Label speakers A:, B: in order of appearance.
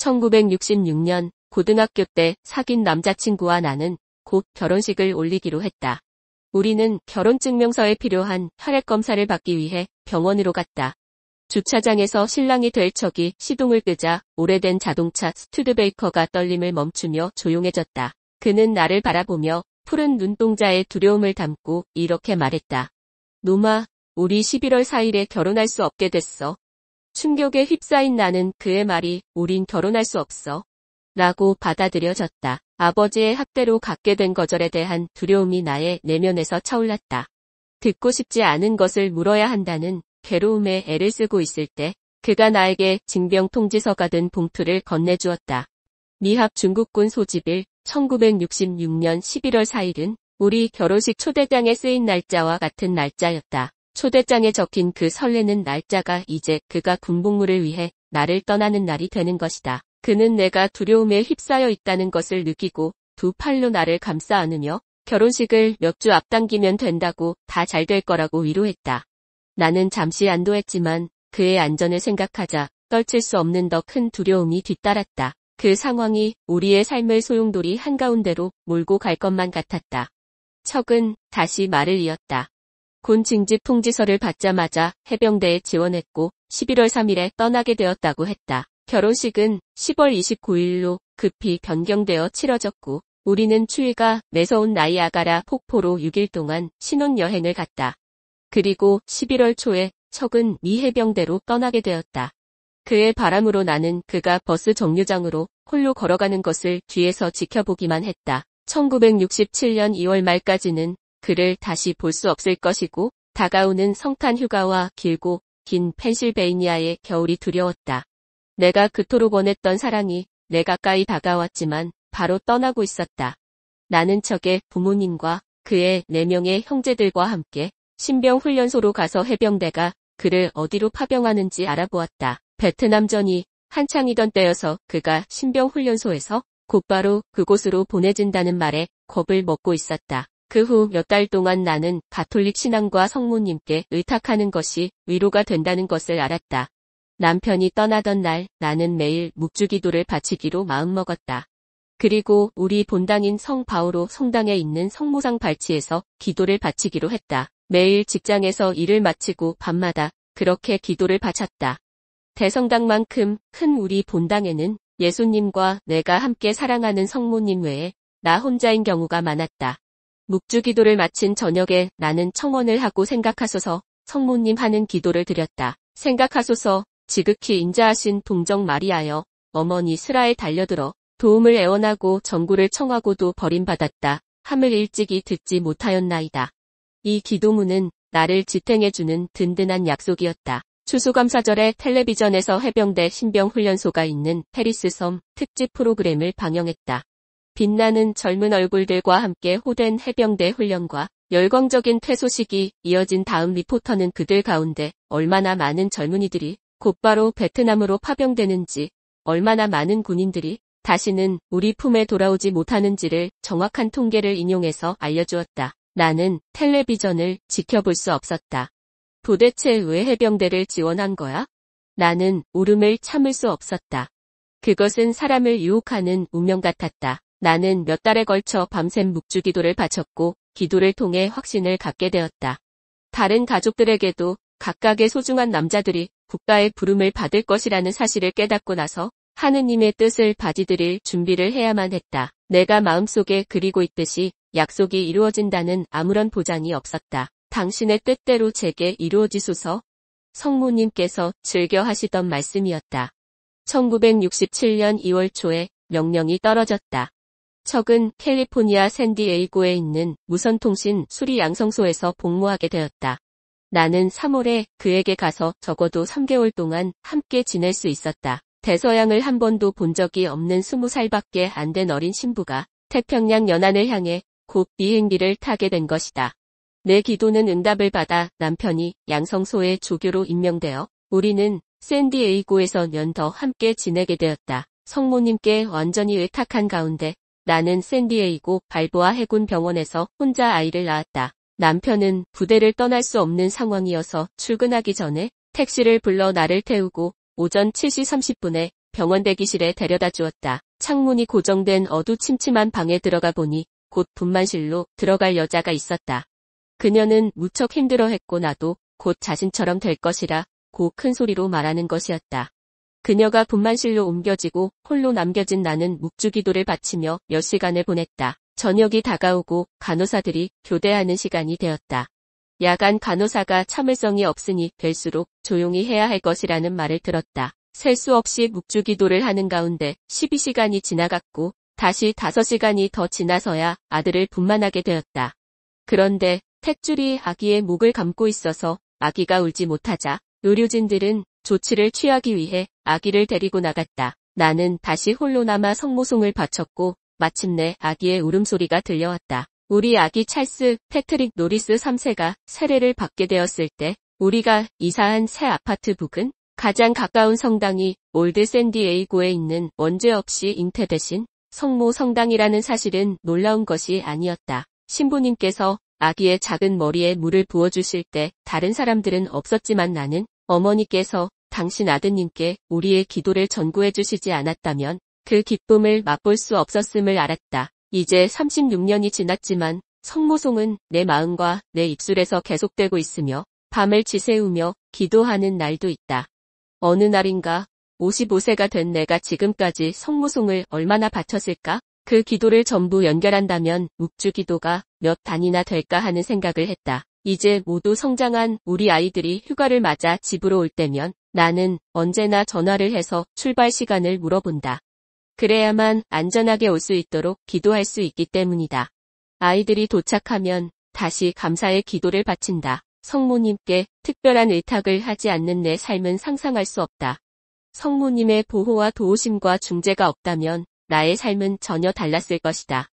A: 1966년 고등학교 때 사귄 남자친구와 나는 곧 결혼식을 올리기로 했다. 우리는 결혼증명서에 필요한 혈액검사를 받기 위해 병원으로 갔다. 주차장에서 신랑이 될 척이 시동을 끄자 오래된 자동차 스투드베이커가 떨림을 멈추며 조용해졌다. 그는 나를 바라보며 푸른 눈동자에 두려움을 담고 이렇게 말했다. 노마, 우리 11월 4일에 결혼할 수 없게 됐어. 충격에 휩싸인 나는 그의 말이 우린 결혼할 수 없어. 라고 받아들여졌다. 아버지의 학대로 갖게 된 거절에 대한 두려움이 나의 내면에서 차올랐다. 듣고 싶지 않은 것을 물어야 한다는 괴로움에 애를 쓰고 있을 때 그가 나에게 징병 통지서가 든 봉투를 건네주었다. 미합 중국군 소집일 1966년 11월 4일은 우리 결혼식 초대장에 쓰인 날짜와 같은 날짜였다. 초대장에 적힌 그 설레는 날짜가 이제 그가 군복무를 위해 나를 떠나는 날이 되는 것이다. 그는 내가 두려움에 휩싸여 있다는 것을 느끼고 두 팔로 나를 감싸 안으며 결혼식을 몇 주 앞당기면 된다고 다 잘 될 거라고 위로했다. 나는 잠시 안도했지만 그의 안전을 생각하자 떨칠 수 없는 더 큰 두려움이 뒤따랐다. 그 상황이 우리의 삶을 소용돌이 한가운데로 몰고 갈 것만 같았다. 척은 다시 말을 이었다. 군 징집 통지서를 받자마자 해병대에 지원했고 11월 3일에 떠나게 되었다고 했다. 결혼식은 10월 29일로 급히 변경되어 치러졌고 우리는 추위가 매서운 나이아가라 폭포로 6일 동안 신혼여행을 갔다. 그리고 11월 초에 척은 미 해병대로 떠나게 되었다. 그의 바람으로 나는 그가 버스 정류장으로 홀로 걸어가는 것을 뒤에서 지켜보기만 했다. 1967년 2월 말까지는 그를 다시 볼 수 없을 것이고 다가오는 성탄 휴가와 길고 긴 펜실베이니아의 겨울이 두려웠다. 내가 그토록 원했던 사랑이 내 가까이 다가왔지만 바로 떠나고 있었다. 나는 척의 부모님과 그의 4명의 형제들과 함께 신병훈련소로 가서 해병대가 그를 어디로 파병하는지 알아보았다. 베트남전이 한창이던 때여서 그가 신병훈련소에서 곧바로 그곳으로 보내진다는 말에 겁을 먹고 있었다. 그 후 몇 달 동안 나는 가톨릭 신앙과 성모님께 의탁하는 것이 위로가 된다는 것을 알았다. 남편이 떠나던 날 나는 매일 묵주기도를 바치기로 마음먹었다. 그리고 우리 본당인 성 바오로 성당에 있는 성모상 발치에서 기도를 바치기로 했다. 매일 직장에서 일을 마치고 밤마다 그렇게 기도를 바쳤다. 대성당만큼 큰 우리 본당에는 예수님과 내가 함께 사랑하는 성모님 외에 나 혼자인 경우가 많았다. 묵주기도를 마친 저녁에 나는 청원을 하고 생각하소서 성모님 하는 기도를 드렸다. 생각하소서 지극히 인자하신 동정 마리아여 어머니 슬하에 달려들어 도움을 애원하고 전구를 청하고도 버림받았다. 함을 일찍이 듣지 못하였나이다. 이 기도문은 나를 지탱해주는 든든한 약속이었다. 추수감사절에 텔레비전에서 해병대 신병훈련소가 있는 페리스 섬 특집 프로그램을 방영했다. 빛나는 젊은 얼굴들과 함께 호된 해병대 훈련과 열광적인 퇴소식이 이어진 다음 리포터는 그들 가운데 얼마나 많은 젊은이들이 곧바로 베트남으로 파병되는지, 얼마나 많은 군인들이 다시는 우리 품에 돌아오지 못하는지를 정확한 통계를 인용해서 알려주었다. 나는 텔레비전을 지켜볼 수 없었다. 도대체 왜 해병대를 지원한 거야? 나는 울음을 참을 수 없었다. 그것은 사람을 유혹하는 운명 같았다. 나는 몇 달에 걸쳐 밤샘 묵주기도를 바쳤고 기도를 통해 확신을 갖게 되었다. 다른 가족들에게도 각각의 소중한 남자들이 국가의 부름을 받을 것이라는 사실을 깨닫고 나서 하느님의 뜻을 바지드릴 준비를 해야만 했다. 내가 마음속에 그리고 있듯이 약속이 이루어진다는 아무런 보장이 없었다. 당신의 뜻대로 제게 이루어지소서. 성모님께서 즐겨 하시던 말씀이었다. 1967년 2월 초에 명령이 떨어졌다. 척은 캘리포니아 샌디에이고에 있는 무선통신 수리 양성소에서 복무하게 되었다. 나는 3월에 그에게 가서 적어도 3개월 동안 함께 지낼 수 있었다. 대서양을 한 번도 본 적이 없는 20살밖에 안 된 어린 신부가 태평양 연안을 향해 곧 비행기를 타게 된 것이다. 내 기도는 응답을 받아 남편이 양성소의 조교로 임명되어 우리는 샌디에이고에서 년 더 함께 지내게 되었다. 성모님께 완전히 의탁한 가운데 나는 샌디에이고 발보아 해군 병원에서 혼자 아이를 낳았다. 남편은 부대를 떠날 수 없는 상황이어서 출근하기 전에 택시를 불러 나를 태우고 오전 7시 30분에 병원 대기실에 데려다 주었다. 창문이 고정된 어두침침한 방에 들어가 보니 곧 분만실로 들어갈 여자가 있었다. 그녀는 무척 힘들어했고 나도 곧 자신처럼 될 것이라 고 큰 소리로 말하는 것이었다. 그녀가 분만실로 옮겨지고 홀로 남겨진 나는 묵주기도를 바치며 몇 시간을 보냈다. 저녁이 다가오고 간호사들이 교대하는 시간이 되었다. 야간 간호사가 참을성이 없으니 될수록 조용히 해야 할 것이라는 말을 들었다. 셀 수 없이 묵주기도를 하는 가운데 12시간이 지나갔고 다시 5시간이 더 지나서야 아들을 분만하게 되었다. 그런데 탯줄이 아기의 목을 감고 있어서 아기가 울지 못하자 의료진들은 조치를 취하기 위해 아기를 데리고 나갔다. 나는 다시 홀로 남아 성모송을 바쳤고 마침내 아기의 울음소리가 들려왔다. 우리 아기 찰스 패트릭 노리스 3세가 세례를 받게 되었을 때 우리가 이사한 새 아파트 부근 가장 가까운 성당이 올드 샌디에이고에 있는 원죄 없이 잉태되신 성모 성당이라는 사실은 놀라운 것이 아니었다. 신부님께서 아기의 작은 머리에 물을 부어주실 때 다른 사람들은 없었지만 나는 어머니께서 당신 아드님께 우리의 기도를 전구해 주시지 않았다면 그 기쁨을 맛볼 수 없었음을 알았다. 이제 36년이 지났지만 성모송은 내 마음과 내 입술에서 계속되고 있으며 밤을 지새우며 기도하는 날도 있다. 어느 날인가 55세가 된 내가 지금까지 성모송을 얼마나 바쳤을까? 그 기도를 전부 연결한다면 묵주기도가 몇 단이나 될까 하는 생각을 했다. 이제 모두 성장한 우리 아이들이 휴가를 맞아 집으로 올 때면 나는 언제나 전화를 해서 출발 시간을 물어본다. 그래야만 안전하게 올 수 있도록 기도할 수 있기 때문이다. 아이들이 도착하면 다시 감사의 기도를 바친다. 성모님께 특별한 의탁을 하지 않는 내 삶은 상상할 수 없다. 성모님의 보호와 도우심과 중재가 없다면 나의 삶은 전혀 달랐을 것이다.